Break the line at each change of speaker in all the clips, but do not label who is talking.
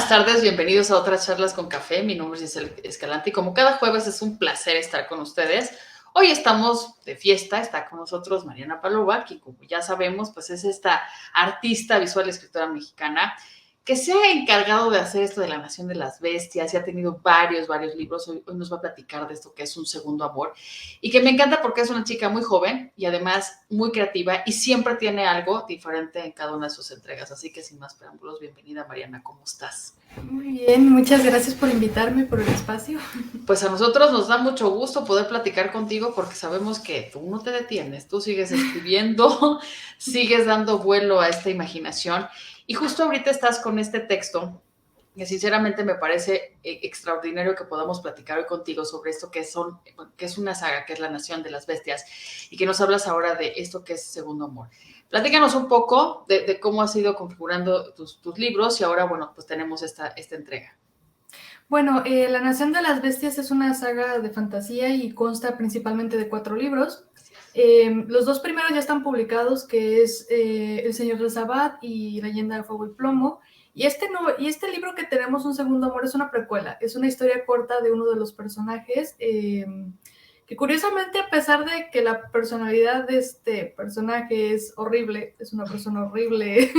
buenas tardes, bienvenidos a otras charlas con café. Mi nombre es Giselle Escalante y como cada jueves es un placer estar con ustedes. Hoy estamos de fiesta, está con nosotros Mariana Palova, que como ya sabemos, pues es esta artista visual y escritora mexicana que se ha encargado de hacer esto de la Nación de las Bestias y ha tenido varios libros. Hoy nos va a platicar de esto que es Un Segundo Amor y que me encanta porque es una chica muy joven y además muy creativa y siempre tiene algo diferente en cada una de sus entregas. Así que sin más preámbulos, bienvenida Mariana, ¿cómo estás?
Muy bien, muchas gracias por invitarme, por el espacio.
Pues a nosotros nos da mucho gusto poder platicar contigo porque sabemos que tú no te detienes, tú sigues escribiendo, sigues dando vuelo a esta imaginación y justo ahorita estás con este texto que sinceramente me parece extraordinario que podamos platicar hoy contigo sobre esto que es una saga, que es La Nación de las Bestias, y que nos hablas ahora de esto que es Segundo Amor. Platícanos un poco de cómo has ido configurando tus libros y ahora, bueno, pues tenemos esta entrega.
Bueno, La Nación de las Bestias es una saga de fantasía y consta principalmente de 4 libros. Los 2 primeros ya están publicados, que es El Señor del Sabbat y Leyenda de Fuego y Plomo. Y este libro que tenemos, Un Segundo Amor, es una precuela, es una historia corta de uno de los personajes, que curiosamente, a pesar de que la personalidad de este personaje es horrible, es una persona horrible,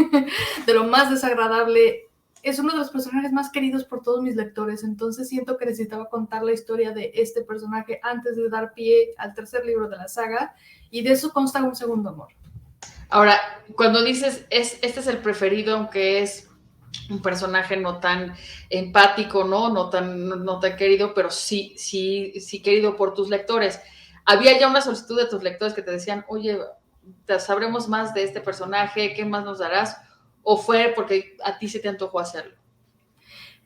de lo más desagradable, es uno de los personajes más queridos por todos mis lectores, entonces siento que necesitaba contar la historia de este personaje antes de dar pie al tercer libro de la saga, y de eso consta Un Segundo Amor.
Ahora, cuando dices, este es el preferido, aunque es un personaje no tan empático, no tan querido, pero sí querido por tus lectores. ¿Había ya una solicitud de tus lectores que te decían, oye, sabremos más de este personaje, qué más nos darás? ¿O fue porque a ti se te antojó hacerlo?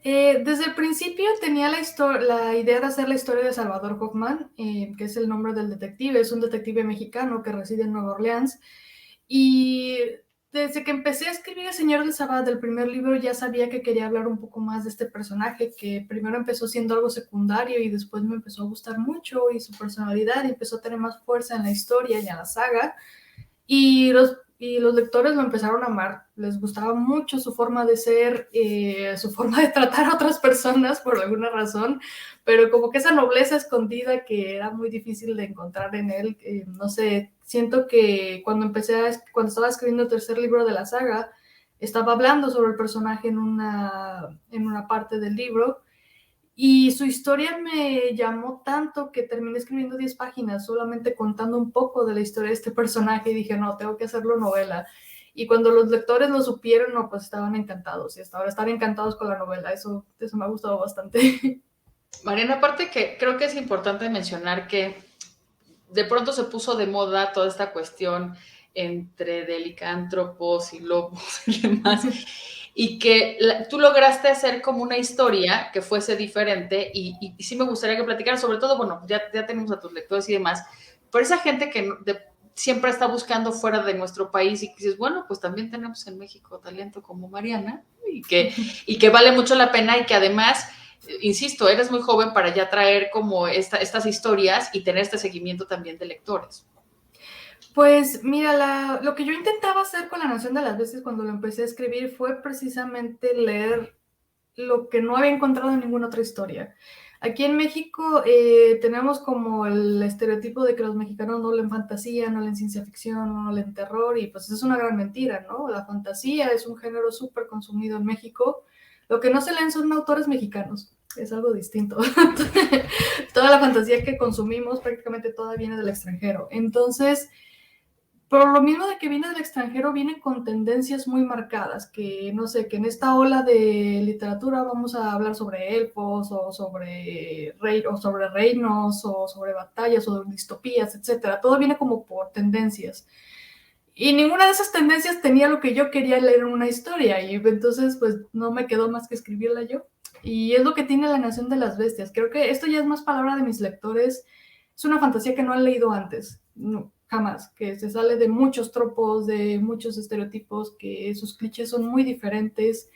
Desde el principio tenía la idea de hacer la historia de Salvador Hoffman, que es el nombre del detective, es un detective mexicano que reside en Nueva Orleans, y desde que empecé a escribir El Señor del Sabbat del primer libro ya sabía que quería hablar un poco más de este personaje, que primero empezó siendo algo secundario y después me empezó a gustar mucho, y su personalidad empezó a tener más fuerza en la historia y en la saga. Y los lectores lo empezaron a amar, les gustaba mucho su forma de ser, su forma de tratar a otras personas por alguna razón, pero como que esa nobleza escondida que era muy difícil de encontrar en él, no sé, siento que cuando estaba escribiendo el tercer libro de la saga, estaba hablando sobre el personaje en una parte del libro, y su historia me llamó tanto que terminé escribiendo 10 páginas solamente contando un poco de la historia de este personaje, y dije, no, tengo que hacerlo novela. Y cuando los lectores lo supieron, no, pues estaban encantados, y hasta ahora están encantados con la novela. Eso me ha gustado bastante.
Mariana, aparte que creo que es importante mencionar que de pronto se puso de moda toda esta cuestión entre delicántropos y lobos y demás, y que tú lograste hacer como una historia que fuese diferente, y sí me gustaría que platicaran, sobre todo, bueno, ya tenemos a tus lectores y demás, pero esa gente que siempre está buscando fuera de nuestro país y que dices, bueno, pues también tenemos en México talento como Mariana, y que vale mucho la pena y que además insisto, eres muy joven para ya traer como estas historias y tener este seguimiento también de lectores.
Pues mira, lo que yo intentaba hacer con La Nación de las Bestias cuando lo empecé a escribir fue precisamente leer lo que no había encontrado en ninguna otra historia. Aquí en México tenemos como el estereotipo de que los mexicanos no leen fantasía, no leen ciencia ficción, no leen terror, y pues es una gran mentira, ¿no? La fantasía es un género súper consumido en México. Lo que no se leen son autores mexicanos, es algo distinto. Toda la fantasía que consumimos, prácticamente toda viene del extranjero. Entonces, por lo mismo de que viene del extranjero, viene con tendencias muy marcadas, que no sé, que en esta ola de literatura vamos a hablar sobre elfos, o sobre reinos, o sobre batallas, o de distopías, etcétera. Todo viene como por tendencias. Y ninguna de esas tendencias tenía lo que yo quería leer en una historia, y entonces pues no me quedó más que escribirla yo. Y es lo que tiene La Nación de las Bestias. Creo que esto ya es más palabra de mis lectores. Es una fantasía que no han leído antes, no, jamás, que se sale de muchos tropos, de muchos estereotipos, que sus clichés son muy diferentes.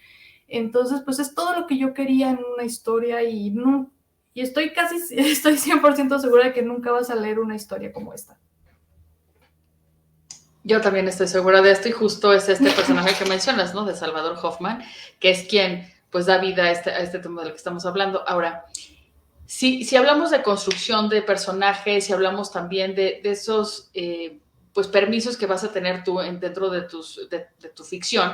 Entonces, pues es todo lo que yo quería en una historia, y, no, y estoy 100% segura de que nunca vas a leer una historia como esta.
Yo también estoy segura de esto y justo es este personaje que mencionas, ¿no? De Salvador Hoffman, que es quien pues da vida a este tema del que estamos hablando. Ahora, si hablamos de construcción de personajes, si hablamos también de esos pues permisos que vas a tener tú dentro de tu ficción,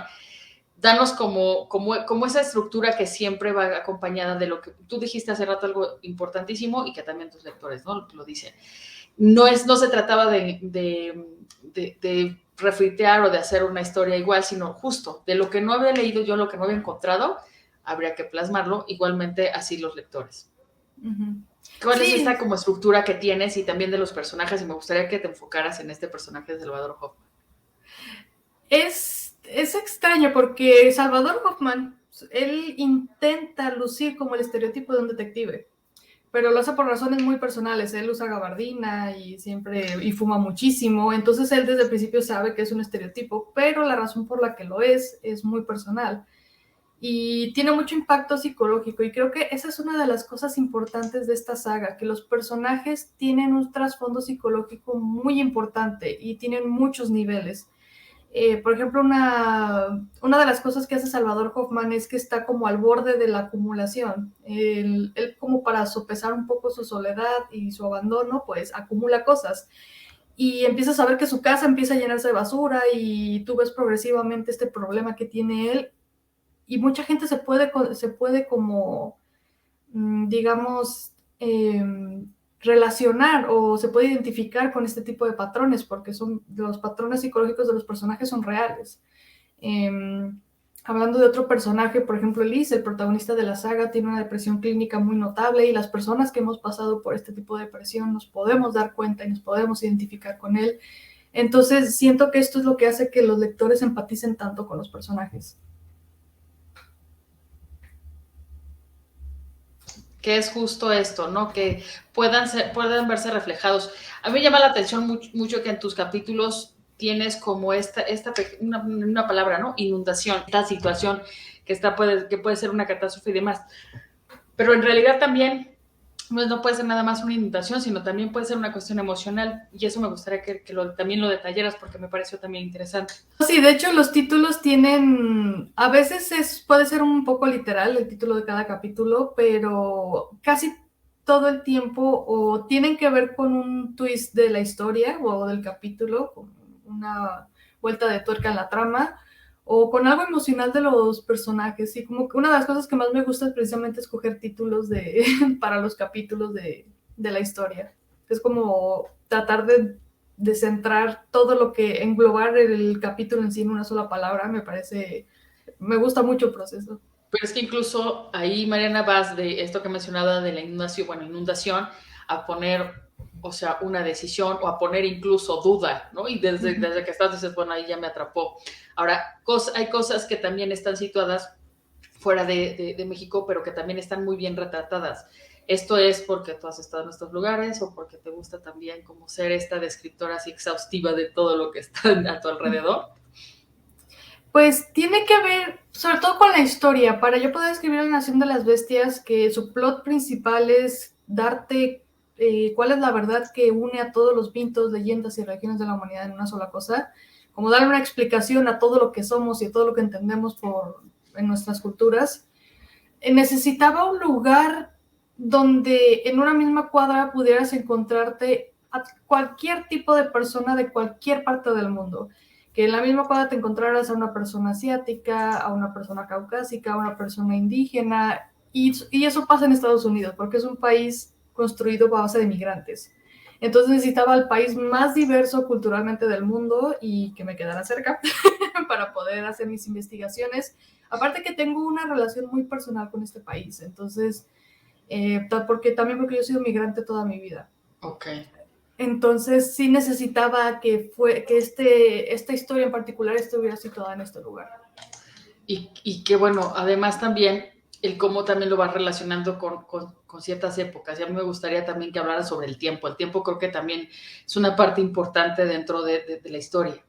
danos como esa estructura que siempre va acompañada de lo que tú dijiste hace rato, algo importantísimo y que también tus lectores, ¿no?, lo dicen. No se trataba de refritear o de hacer una historia igual, sino justo de lo que no había leído yo, lo que no había encontrado, habría que plasmarlo, igualmente así los lectores.
Uh-huh.
¿Cuál es esta como estructura que tienes y también de los personajes? Y me gustaría que te enfocaras en este personaje de Salvador Hoffman.
Es extraño porque Salvador Hoffman, él intenta lucir como el estereotipo de un detective, pero lo hace por razones muy personales. Él usa gabardina y fuma muchísimo, entonces él desde el principio sabe que es un estereotipo, pero la razón por la que lo es muy personal y tiene mucho impacto psicológico, y creo que esa es una de las cosas importantes de esta saga, que los personajes tienen un trasfondo psicológico muy importante y tienen muchos niveles. Por ejemplo, una de las cosas que hace Salvador Hoffman es que está como al borde de la acumulación. Él como para sopesar un poco su soledad y su abandono, pues acumula cosas. Y empiezas a ver que su casa empieza a llenarse de basura y tú ves progresivamente este problema que tiene él. Y mucha gente se puede como, digamos, relacionar o se puede identificar con este tipo de patrones, porque los patrones psicológicos de los personajes son reales. Hablando de otro personaje, por ejemplo, Elise, el protagonista de la saga, tiene una depresión clínica muy notable, y las personas que hemos pasado por este tipo de depresión nos podemos dar cuenta y nos podemos identificar con él. Entonces siento que esto es lo que hace que los lectores empaticen tanto con los personajes.
Que es justo esto, ¿no? Que puedan verse reflejados. A mí me llama la atención mucho que en tus capítulos tienes como una palabra, ¿no? Inundación, esta situación que puede ser una catástrofe y demás. Pero en realidad también pues no puede ser nada más una inundación, sino también puede ser una cuestión emocional, y eso me gustaría que también lo detallaras, porque me pareció también interesante.
Sí, de hecho los títulos tienen, a veces puede ser un poco literal el título de cada capítulo, pero casi todo el tiempo o tienen que ver con un twist de la historia o del capítulo, con una vuelta de tuerca en la trama, o con algo emocional de los personajes. Y como que una de las cosas que más me gusta es precisamente escoger títulos para los capítulos de la historia. Es como tratar de centrar todo lo que englobar el capítulo en sí en una sola palabra. Me gusta mucho el proceso.
Pero es que incluso ahí, Mariana, vas de esto que mencionaba de la inundación, a poner, o sea, una decisión, o a poner incluso duda, ¿no? Y desde que estás dices, bueno, ahí ya me atrapó. Ahora, hay cosas que también están situadas fuera de México, pero que también están muy bien retratadas. ¿Esto es porque tú has estado en estos lugares o porque te gusta también como ser esta descriptora así exhaustiva de todo lo que está a tu alrededor?
Pues tiene que ver, sobre todo con la historia. Para yo poder escribir La Nación de las Bestias, que su plot principal es darte cuál es la verdad que une a todos los mitos, leyendas y religiones de la humanidad en una sola cosa, como darle una explicación a todo lo que somos y a todo lo que entendemos en nuestras culturas, necesitaba un lugar donde en una misma cuadra pudieras encontrarte a cualquier tipo de persona de cualquier parte del mundo. Que en la misma cuadra te encontraras a una persona asiática, a una persona caucásica, a una persona indígena, y eso pasa en Estados Unidos, porque es un país construido a base de migrantes. Entonces necesitaba el país más diverso culturalmente del mundo y que me quedara cerca para poder hacer mis investigaciones. Aparte que tengo una relación muy personal con este país, entonces, porque yo he sido migrante toda mi vida.
Ok.
Entonces sí necesitaba que esta historia en particular estuviera situada en este lugar.
Y que bueno, además también el cómo también lo vas relacionando con ciertas épocas. Y a mí me gustaría también que hablara sobre el tiempo. El tiempo creo que también es una parte importante dentro de la historia.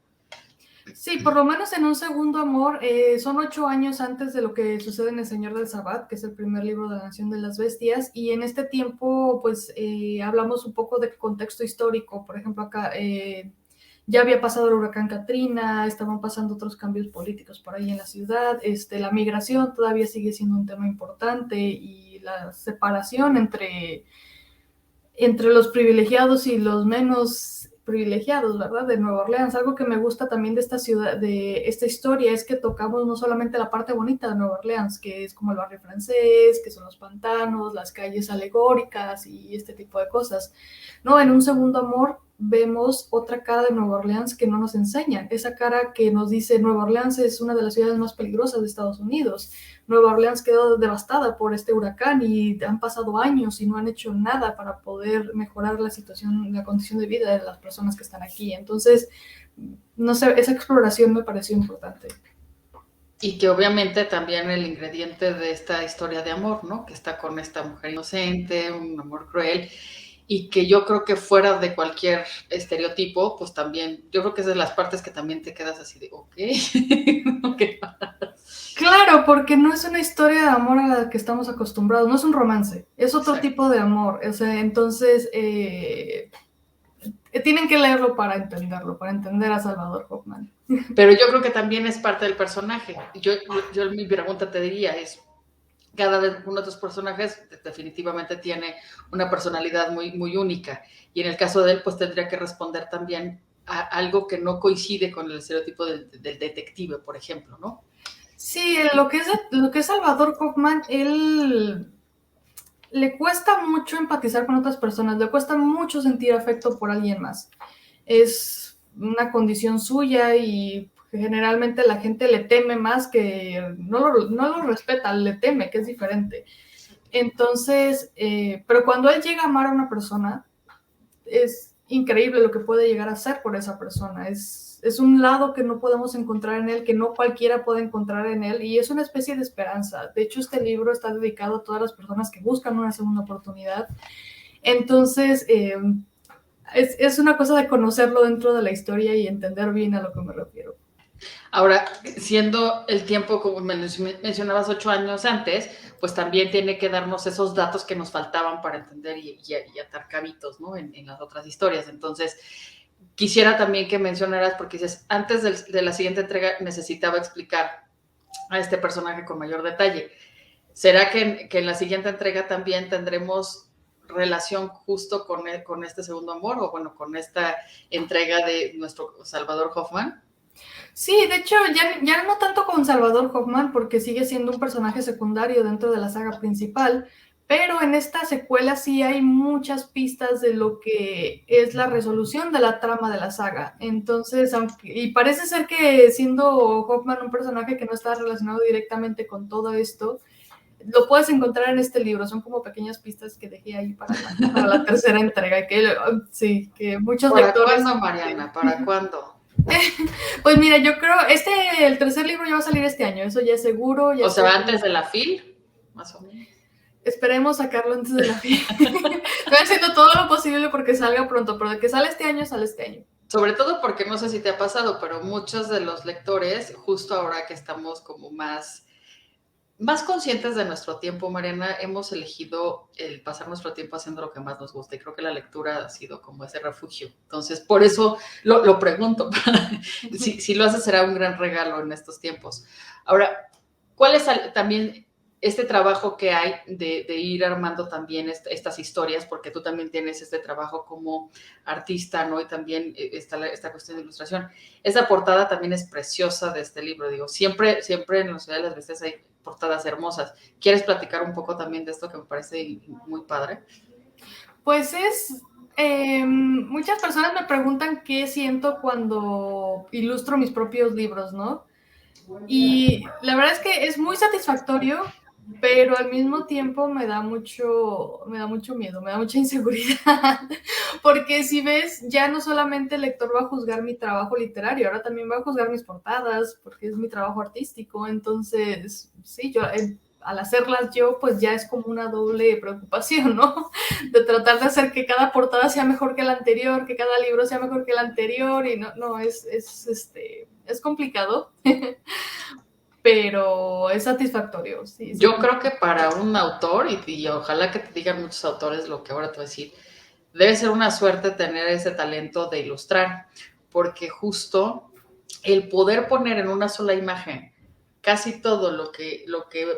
Sí, por lo menos en Un Segundo Amor, son 8 años antes de lo que sucede en El Señor del Sabbat, que es el primer libro de La Nación de las Bestias, y en este tiempo, pues, hablamos un poco de contexto histórico. Por ejemplo, acá ya había pasado el huracán Katrina, estaban pasando otros cambios políticos por ahí en la ciudad, la migración todavía sigue siendo un tema importante y la separación entre los privilegiados y los menos privilegiados, ¿verdad? De Nueva Orleans. Algo que me gusta también de esta ciudad, de esta historia, es que tocamos no solamente la parte bonita de Nueva Orleans, que es como el barrio francés, que son los pantanos, las calles alegóricas y este tipo de cosas. No, en Un Segundo Amor vemos otra cara de Nueva Orleans que no nos enseñan, esa cara que nos dice Nueva Orleans es una de las ciudades más peligrosas de Estados Unidos. Nueva Orleans quedó devastada por este huracán y han pasado años y no han hecho nada para poder mejorar la situación, la condición de vida de las personas que están aquí. Entonces, no sé, esa exploración me pareció importante.
Y que obviamente también el ingrediente de esta historia de amor, ¿no? Que está con esta mujer inocente, un amor cruel, y que yo creo que fuera de cualquier estereotipo, pues también, yo creo que es de las partes que también te quedas así de, ok, ¿qué pasa?
Claro, porque no es una historia de amor a la que estamos acostumbrados, no es un romance, es otro
Exacto.
tipo de amor. O sea, entonces, tienen que leerlo para entenderlo, para entender a Salvador Hoffman.
Pero yo creo que también es parte del personaje. Yo mi pregunta te diría es, cada uno de tus personajes definitivamente tiene una personalidad muy, muy única. Y en el caso de él, pues tendría que responder también a algo que no coincide con el estereotipo del detective, por ejemplo, ¿no?
Sí, lo que es Salvador Hoffman, él le cuesta mucho empatizar con otras personas, le cuesta mucho sentir afecto por alguien más. Es una condición suya y generalmente la gente le teme más que no lo respeta, le teme, que es diferente. Entonces, pero cuando él llega a amar a una persona, es increíble lo que puede llegar a hacer por esa persona. Es un lado que no podemos encontrar en él, que no cualquiera puede encontrar en él, y es una especie de esperanza. De hecho, este libro está dedicado a todas las personas que buscan una segunda oportunidad. Entonces, es una cosa de conocerlo dentro de la historia y entender bien a lo que me refiero.
Ahora, siendo el tiempo, como mencionabas, 8 años antes, pues también tiene que darnos esos datos que nos faltaban para entender y atar cabitos, ¿no? En las otras historias. Entonces, quisiera también que mencionaras, porque dices, antes de la siguiente entrega necesitaba explicar a este personaje con mayor detalle. ¿Será que en la siguiente entrega también tendremos relación justo con este segundo amor o bueno, con esta entrega de nuestro Salvador Hoffman?
Sí, de hecho, ya no tanto con Salvador Hoffman, porque sigue siendo un personaje secundario dentro de la saga principal, pero en esta secuela sí hay muchas pistas de lo que es la resolución de la trama de la saga. Entonces, y parece ser que siendo Hoffman un personaje que no está relacionado directamente con todo esto, lo puedes encontrar en este libro. Son como pequeñas pistas que dejé ahí para la tercera entrega, sí, que muchos
¿Para
lectores...
cuándo, Mariana? ¿Para cuándo?
Pues mira, yo creo, el tercer libro ya va a salir este año, eso ya es seguro. Ya
o sea, antes de la FIL, más o menos.
Esperemos sacarlo antes de la FIL. Estoy haciendo todo lo posible porque salga pronto, pero de que sale este año, sale este año.
Sobre todo porque no sé si te ha pasado, pero muchos de los lectores, justo ahora que estamos como más conscientes de nuestro tiempo, Mariana, hemos elegido el pasar nuestro tiempo haciendo lo que más nos gusta y creo que la lectura ha sido como ese refugio. Entonces, por eso lo pregunto. Si lo haces será un gran regalo en estos tiempos. Ahora, ¿cuál es también este trabajo que hay de ir armando también estas historias? Porque tú también tienes este trabajo como artista, ¿no? Y también está esta cuestión de ilustración. Esa portada también es preciosa de este libro. Digo, siempre en la Ciudad de las Bestias hay portadas hermosas. ¿Quieres platicar un poco también de esto que me parece muy padre?
Pues muchas personas me preguntan qué siento cuando ilustro mis propios libros, ¿no? Y la verdad es que es muy satisfactorio, pero al mismo tiempo me da mucho miedo, me da mucha inseguridad, porque si ves, ya no solamente el lector va a juzgar mi trabajo literario, ahora también va a juzgar mis portadas, porque es mi trabajo artístico. Entonces, sí, yo al hacerlas yo, pues ya es como una doble preocupación, ¿no? De tratar de hacer que cada portada sea mejor que la anterior, que cada libro sea mejor que el anterior, y no, es complicado. Pero es satisfactorio, sí.
Yo creo que para un autor, y ojalá que te digan muchos autores lo que ahora te voy a decir, debe ser una suerte tener ese talento de ilustrar, porque justo el poder poner en una sola imagen casi todo lo que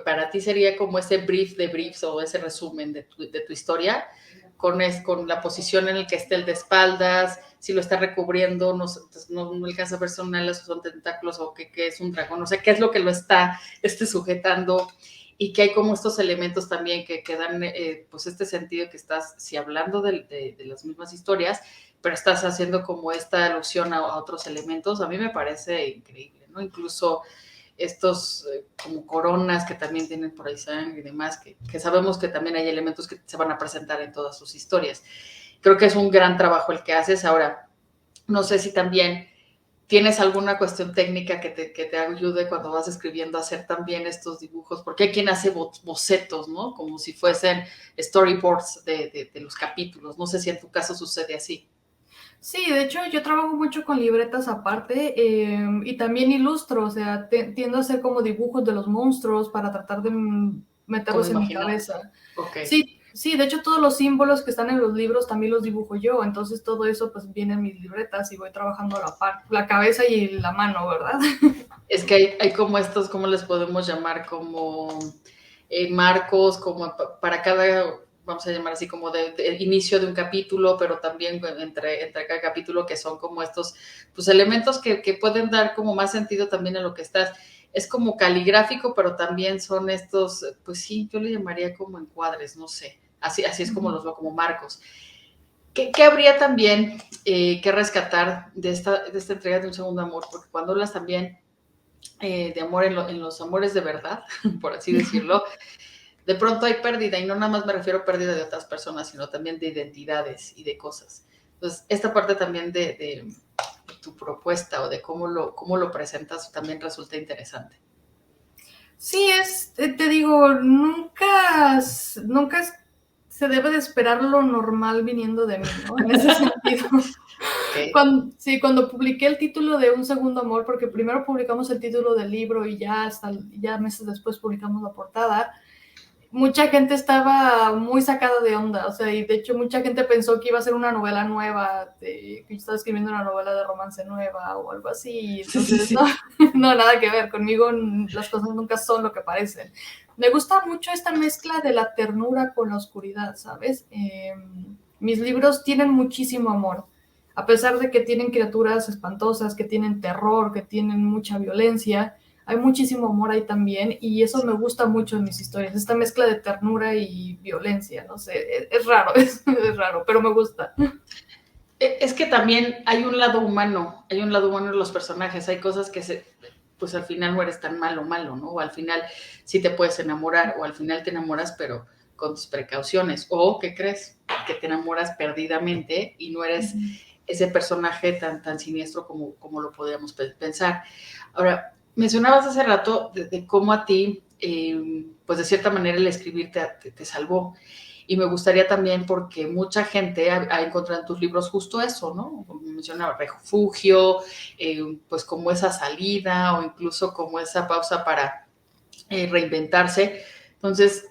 para ti sería como ese brief de briefs o ese resumen de tu historia, con la posición en la que esté el de espaldas, si lo está recubriendo, no alcanza a ver son alas o son tentáculos o que es un dragón, no sé qué es lo que lo está sujetando, y que hay como estos elementos también que dan pues este sentido que estás, si hablando de las mismas historias, pero estás haciendo como esta alusión a otros elementos. A mí me parece increíble, ¿no? Incluso estos como coronas que también tienen por ahí sangre y demás, que sabemos que también hay elementos que se van a presentar en todas sus historias. Creo que es un gran trabajo el que haces. Ahora, no sé si también tienes alguna cuestión técnica que te ayude cuando vas escribiendo a hacer también estos dibujos, porque hay quien hace bocetos, ¿no? Como si fuesen storyboards de los capítulos. No sé si en tu caso sucede así.
Sí, de hecho yo trabajo mucho con libretas aparte y también ilustro, o sea, tiendo a hacer como dibujos de los monstruos para tratar de
Como
meterlos en mi
imaginar.
cabeza.
Ok.
Sí, sí, de hecho todos los símbolos que están en los libros también los dibujo yo, entonces todo eso pues viene en mis libretas y voy trabajando a la par, la cabeza y la mano, ¿verdad?
Es que hay como estos, ¿cómo les podemos llamar? Como marcos, como para cada, vamos a llamar así, como de inicio de un capítulo, pero también entre cada capítulo, que son como estos pues, elementos que pueden dar como más sentido también a lo que estás. Es como caligráfico, pero también son estos, pues sí, yo le llamaría como encuadres, no sé. Así es como los veo, como marcos. ¿Qué habría también que rescatar de esta entrega de Un Segundo Amor? Porque cuando hablas también de amor en los amores de verdad, por así decirlo, de pronto hay pérdida, y no nada más me refiero a pérdida de otras personas, sino también de identidades y de cosas. Entonces, esta parte también de tu propuesta o de cómo lo presentas también resulta interesante.
Sí, te digo, nunca se debe de esperar lo normal viniendo de mí, ¿no? En ese sentido.
Okay.
Cuando publiqué el título de Un Segundo Amor, porque primero publicamos el título del libro y ya meses después publicamos la portada, mucha gente estaba muy sacada de onda, o sea, y de hecho mucha gente pensó que iba a ser una novela nueva, que yo estaba escribiendo una novela de romance nueva o algo así, y
Sí, sí,
entonces
sí.
no, nada que ver, conmigo las cosas nunca son lo que parecen. Me gusta mucho esta mezcla de la ternura con la oscuridad, ¿sabes? Mis libros tienen muchísimo amor, a pesar de que tienen criaturas espantosas, que tienen terror, que tienen mucha violencia, hay muchísimo amor ahí también y eso me gusta mucho en mis historias, esta mezcla de ternura y violencia, no sé, es raro, es raro, pero me gusta.
Es que también hay un lado humano en los personajes, hay cosas que pues al final no eres tan malo, ¿no? O al final sí te puedes enamorar, o al final te enamoras, pero con tus precauciones, o ¿qué crees? Que te enamoras perdidamente y no eres ese personaje tan siniestro como lo podríamos pensar. Ahora, mencionabas hace rato de cómo a ti, pues de cierta manera el escribir te salvó. Y me gustaría también, porque mucha gente ha encontrado en tus libros justo eso, ¿no? Como mencionaba, refugio, pues como esa salida o incluso como esa pausa para reinventarse. Entonces,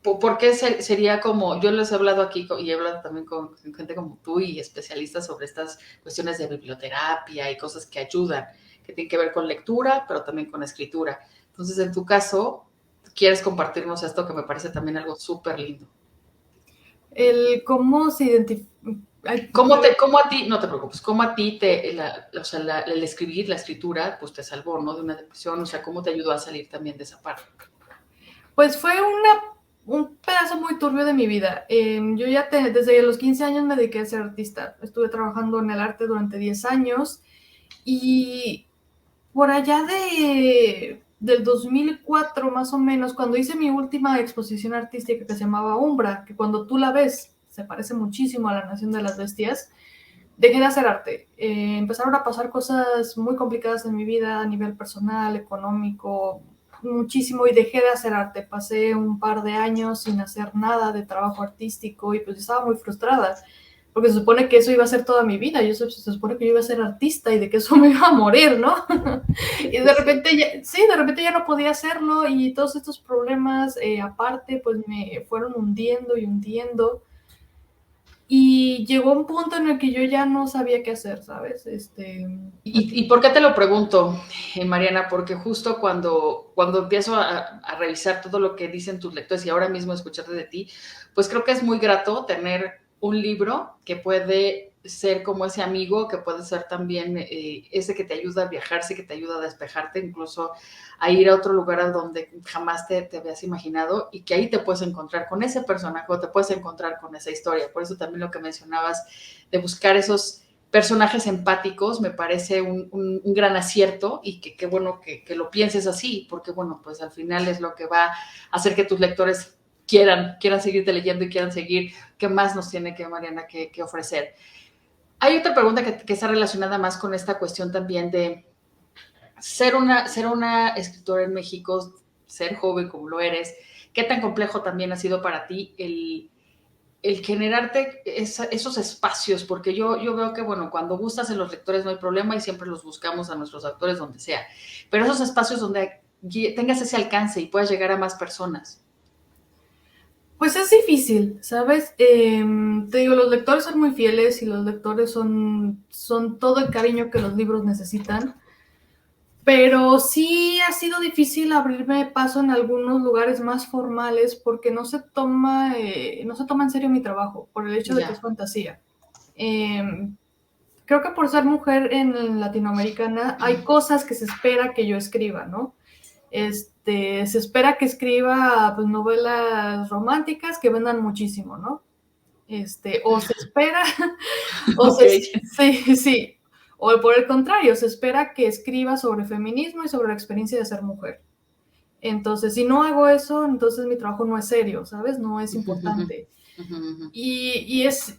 ¿por qué sería como, yo les he hablado aquí y he hablado también con gente como tú y especialistas sobre estas cuestiones de biblioterapia y cosas que ayudan, que tienen que ver con lectura, pero también con escritura? Entonces, en tu caso, quieres compartirnos esto que me parece también algo súper lindo.
El cómo se identifica...
¿Cómo a ti, no te preocupes, cómo a ti o sea, el escribir, la escritura, pues te salvó, ¿no? De una depresión, o sea, cómo te ayudó a salir también de esa parte?
Pues fue un pedazo muy turbio de mi vida. Yo desde los 15 años me dediqué a ser artista. Estuve trabajando en el arte durante 10 años y por allá del 2004 más o menos, cuando hice mi última exposición artística que se llamaba Umbra, que cuando tú la ves se parece muchísimo a La Nación de las Bestias, dejé de hacer arte. Empezaron a pasar cosas muy complicadas en mi vida a nivel personal, económico, muchísimo, y dejé de hacer arte. Pasé un par de años sin hacer nada de trabajo artístico y pues estaba muy frustrada porque se supone que eso iba a ser toda mi vida, se supone que yo iba a ser artista y de que eso me iba a morir, ¿no? Y de repente, de repente ya no podía hacerlo y todos estos problemas aparte pues me fueron hundiendo y hundiendo. Y y llegó un punto en el que yo ya no sabía qué hacer, ¿sabes?
¿Y por qué te lo pregunto, Mariana? Porque justo cuando empiezo a revisar todo lo que dicen tus lectores y ahora mismo escucharte de ti, pues creo que es muy grato tener un libro que puede ser como ese amigo, que puede ser también ese que te ayuda a viajar, ese que te ayuda a despejarte, incluso a ir a otro lugar a donde jamás te habías imaginado, y que ahí te puedes encontrar con ese personaje o te puedes encontrar con esa historia. Por eso también lo que mencionabas de buscar esos personajes empáticos me parece un gran acierto, y que qué bueno que lo pienses así, porque bueno, pues al final es lo que va a hacer que tus lectores quieran seguirte leyendo y quieran seguir qué más nos tiene que Mariana que ofrecer. Hay otra pregunta que está relacionada más con esta cuestión también de ser una escritora en México, ser joven como lo eres. ¿Qué tan complejo también ha sido para ti el generarte esos espacios? Porque yo veo que, bueno, cuando gustas en los lectores no hay problema y siempre los buscamos a nuestros autores donde sea, pero esos espacios donde tengas ese alcance y puedas llegar a más personas.
Pues es difícil, ¿sabes? Te digo, los lectores son muy fieles y los lectores son todo el cariño que los libros necesitan, pero sí ha sido difícil abrirme paso en algunos lugares más formales porque no se toma en serio mi trabajo por el hecho de que es fantasía. Creo que por ser mujer en latinoamericana hay cosas que se espera que yo escriba, ¿no? Se espera que escriba pues, novelas románticas que vendan muchísimo, ¿no? O se espera,
Okay.
sí, sí, o por el contrario, se espera que escriba sobre feminismo y sobre la experiencia de ser mujer. Entonces, si no hago eso, entonces mi trabajo no es serio, ¿sabes? No es importante. Y es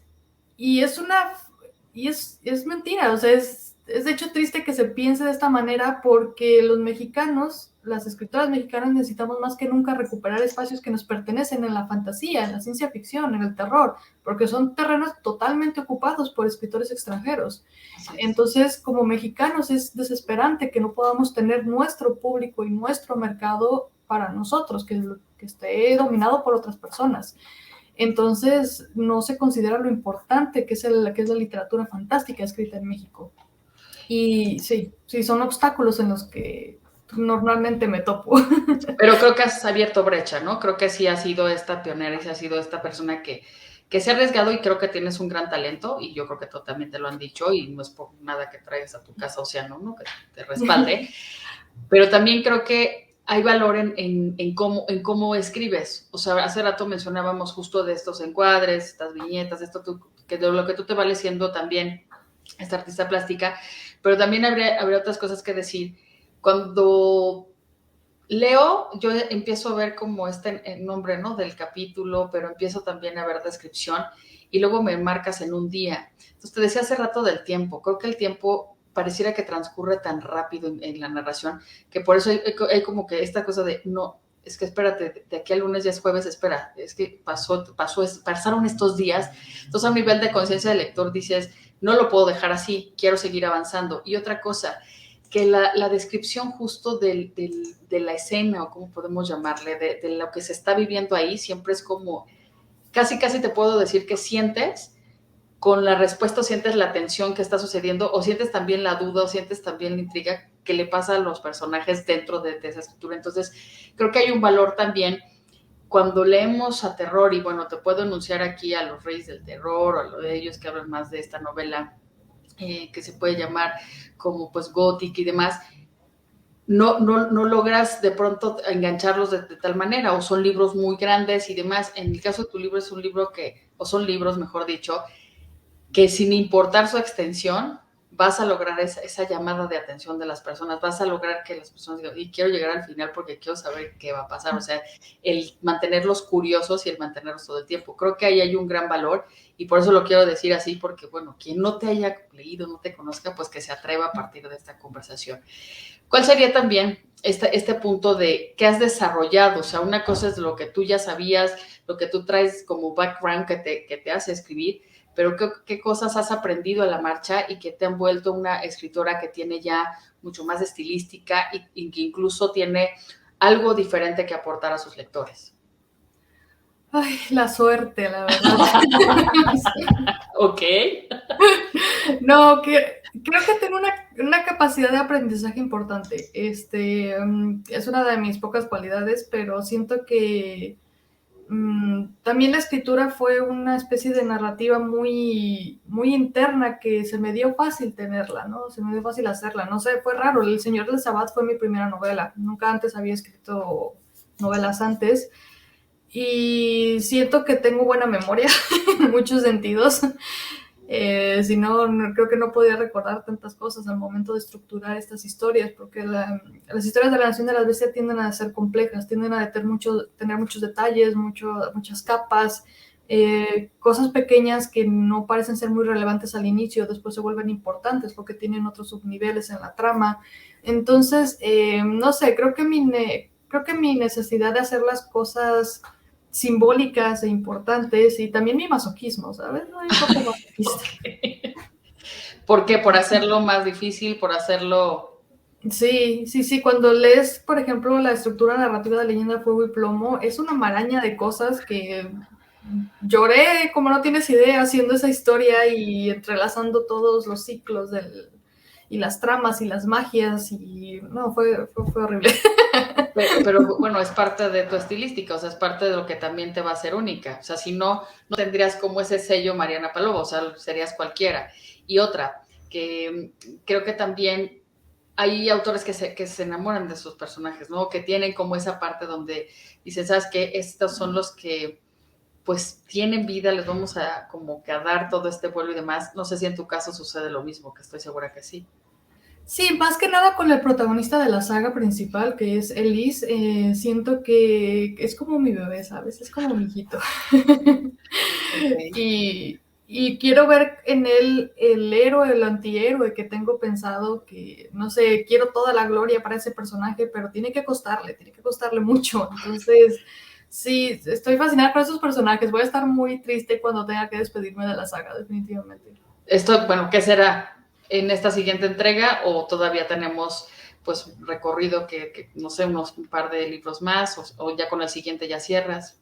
mentira, o sea, es de hecho triste que se piense de esta manera porque los mexicanos, las escritoras mexicanas necesitamos más que nunca recuperar espacios que nos pertenecen en la fantasía, en la ciencia ficción, en el terror, porque son terrenos totalmente ocupados por escritores extranjeros. Entonces, como mexicanos es desesperante que no podamos tener nuestro público y nuestro mercado para nosotros, que esté dominado por otras personas. Entonces, no se considera lo importante que es la literatura fantástica escrita en México. Y sí, son obstáculos en los que normalmente me topo.
Pero creo que has abierto brecha, ¿no? Creo que sí has sido esta pionera y sí has sido esta persona que se ha arriesgado, y creo que tienes un gran talento, y yo creo que también te lo han dicho, y no es por nada que traigas a tu casa Océano, ¿no? Que te respalde. Pero también creo que hay valor en cómo escribes. O sea, hace rato mencionábamos justo de estos encuadres, estas viñetas, que de lo que tú te vales siendo también esta artista plástica, pero también habría otras cosas que decir. Cuando leo, yo empiezo a ver como nombre, ¿no? Del capítulo, pero empiezo también a ver descripción, y luego me marcas en un día. Entonces te decía hace rato del tiempo. Creo que el tiempo pareciera que transcurre tan rápido en la narración, que por eso hay como que esta cosa de, no, es que espérate, de aquí al lunes ya es jueves, espera, es que pasaron estos días. Entonces a nivel de conciencia del lector dices, no lo puedo dejar así, quiero seguir avanzando. Y otra cosa, que la descripción justo de la escena, o como podemos llamarle, de lo que se está viviendo ahí, siempre es como, casi te puedo decir que sientes con la respuesta, o sientes la tensión que está sucediendo, o sientes también la duda, o sientes también la intriga que le pasa a los personajes dentro de esa escritura. Entonces, creo que hay un valor también cuando leemos a terror, y bueno, te puedo enunciar aquí a los reyes del terror, o a lo de ellos que hablan más de esta novela que se puede llamar como pues gothic y demás. No logras de pronto engancharlos de tal manera, o son libros muy grandes y demás. En el caso de tu libro es un libro o son libros, mejor dicho, que sin importar su extensión, vas a lograr esa llamada de atención de las personas, vas a lograr que las personas digan, y quiero llegar al final porque quiero saber qué va a pasar. O sea, el mantenerlos curiosos y el mantenerlos todo el tiempo. Creo que ahí hay un gran valor, y por eso lo quiero decir así, porque bueno, quien no te haya leído, no te conozca, pues que se atreva a partir de esta conversación. ¿Cuál sería también este punto de qué has desarrollado? O sea, una cosa es lo que tú ya sabías, lo que tú traes como background que te hace escribir, pero ¿qué cosas has aprendido a la marcha y que te han vuelto una escritora que tiene ya mucho más estilística y que incluso tiene algo diferente que aportar a sus lectores?
Ay, la suerte, la verdad.
Ok.
No, creo que tengo una capacidad de aprendizaje importante. Es una de mis pocas cualidades, pero siento que también la escritura fue una especie de narrativa muy, muy interna que se me dio fácil tenerla, ¿no? Se me dio fácil hacerla. No sé, fue raro. El Señor del Sabbat fue mi primera novela. Nunca antes había escrito novelas antes. Y siento que tengo buena memoria en muchos sentidos. Si no, creo que no podía recordar tantas cosas al momento de estructurar estas historias, porque las historias de la Nación de las Bestias tienden a ser complejas, tienden a tener muchos detalles, muchas capas, cosas pequeñas que no parecen ser muy relevantes al inicio, después se vuelven importantes porque tienen otros subniveles en la trama. Entonces, no sé, creo que mi necesidad de hacer las cosas simbólicas e importantes y también mi masoquismo, ¿sabes? Soy un poco masoquista.
¿Por qué? Por hacerlo más difícil, por hacerlo...
Sí. Cuando lees, por ejemplo, la estructura narrativa de Leyenda de Fuego y Plomo, es una maraña de cosas que lloré, como no tienes idea, haciendo esa historia y entrelazando todos los ciclos y las tramas y las magias y no, fue horrible.
Pero bueno, es parte de tu estilística, o sea, es parte de lo que también te va a hacer única. O sea, si no, no tendrías como ese sello Mariana Paloma, o sea, serías cualquiera. Y otra, que creo que también hay autores que se enamoran de sus personajes, ¿no? Que tienen como esa parte donde dicen, ¿sabes qué? Estos son los que pues tienen vida, les vamos a como que a dar todo este vuelo y demás. No sé si en tu caso sucede lo mismo, que estoy segura que sí.
Sí, más que nada con el protagonista de la saga principal, que es Elise, siento que es como mi bebé, ¿sabes? Es como mi hijito.
Okay.
Y quiero ver en él el héroe, el antihéroe que tengo pensado, que, no sé, quiero toda la gloria para ese personaje, pero tiene que costarle mucho. Entonces, sí, estoy fascinada con esos personajes. Voy a estar muy triste cuando tenga que despedirme de la saga, definitivamente.
Esto, bueno, ¿qué será en esta siguiente entrega? ¿O todavía tenemos pues recorrido no sé, unos un par de libros más? ¿O ya con el siguiente ya cierras?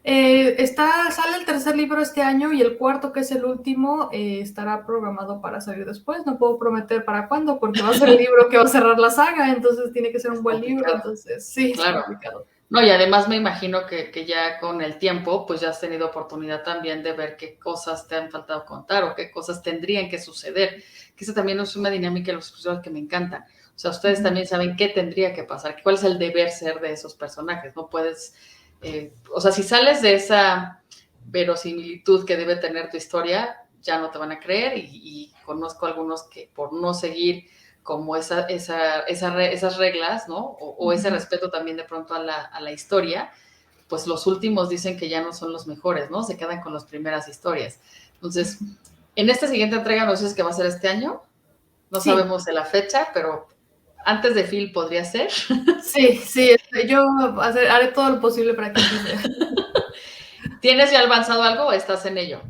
Sale el tercer libro este año y el cuarto, que es el último, estará programado para salir después. No puedo prometer para cuándo, porque va a ser el libro que va a cerrar la saga, entonces tiene que ser un
Es
buen libro,
complicado.
entonces sí, es
Claro.
complicado.
No, y además me imagino que ya con el tiempo, pues ya has tenido oportunidad también de ver qué cosas te han faltado contar o qué cosas tendrían que suceder. Que eso también es una dinámica de los escritores que me encanta. O sea, ustedes también saben qué tendría que pasar, cuál es el deber ser de esos personajes. No puedes, o sea, si sales de esa verosimilitud que debe tener tu historia, ya no te van a creer y conozco algunos que por no seguir como esas reglas, ¿no? O ese respeto también de pronto a la historia, pues los últimos dicen que ya no son los mejores, ¿no? Se quedan con las primeras historias. Entonces, en esta siguiente entrega, no sé si es que va a ser este año, no
Sí,
sabemos de la fecha, pero antes de Phil podría ser.
sí, yo haré todo lo posible para que así sea.
¿Tienes ya avanzado algo o estás en ello?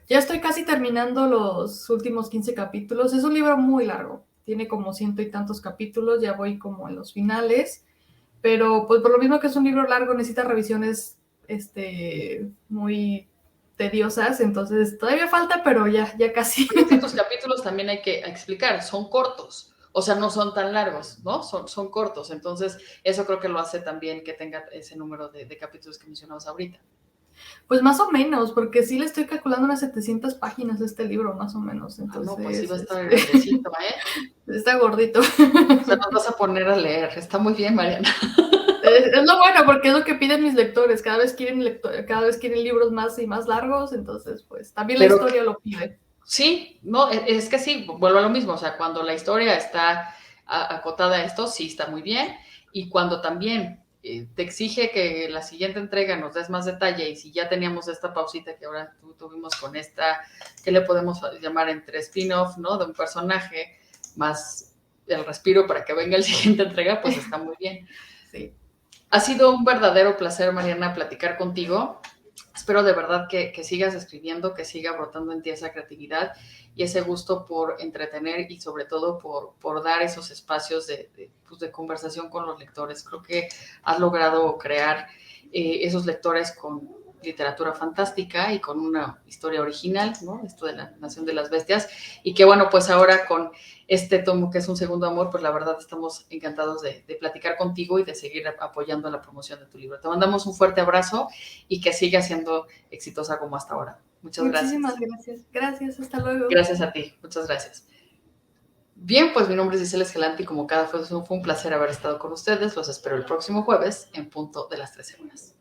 Ya estoy casi terminando los últimos 15 capítulos. Es un libro muy largo, tiene como ciento y tantos capítulos, ya voy como en los finales. Pero pues por lo mismo que es un libro largo, necesita revisiones muy tediosas, entonces todavía falta, pero ya casi.
Porque si tus capítulos también hay que explicar, son cortos, o sea, no son tan largos, ¿no? Son cortos, entonces eso creo que lo hace también que tenga ese número de capítulos que mencionamos ahorita.
Pues más o menos, porque sí le estoy calculando unas 700 páginas a este libro, más o menos,
Ah, no, pues sí
entonces
va a estar grandecito, ¿eh?
está gordito.
O sea, nos vas a poner a leer, está muy bien, Mariana.
Es lo bueno, porque es lo que piden mis lectores, cada vez quieren libros más y más largos, entonces pues también la
Pero
historia lo pide.
sí, no, es que sí, vuelvo a lo mismo, o sea, cuando la historia está acotada a esto, sí está muy bien, y cuando también te exige que la siguiente entrega nos des más detalle, y si ya teníamos esta pausita que ahora tuvimos con esta, ¿qué le podemos llamar entre spin-off, ¿no? De un personaje, más el respiro para que venga la siguiente entrega, pues está muy bien.
Sí.
Ha sido un verdadero placer, Mariana, platicar contigo. Espero de verdad que sigas escribiendo, que siga brotando en ti esa creatividad y ese gusto por entretener y sobre todo por dar esos espacios pues de conversación con los lectores. Creo que has logrado crear esos lectores literatura fantástica y con una historia original, ¿no? Esto de la Nación de las Bestias, y que bueno, pues ahora con este tomo que es Un Segundo Amor, pues la verdad estamos encantados de platicar contigo y de seguir apoyando la promoción de tu libro. Te mandamos un fuerte abrazo y que siga siendo exitosa como hasta ahora. Muchas
Muchísimas gracias. Gracias, hasta luego.
Gracias a ti, muchas gracias. Bien, pues mi nombre es Gisela Escalante y como cada jueves fue un placer haber estado con ustedes. Los espero el próximo jueves en punto de las 13 horas.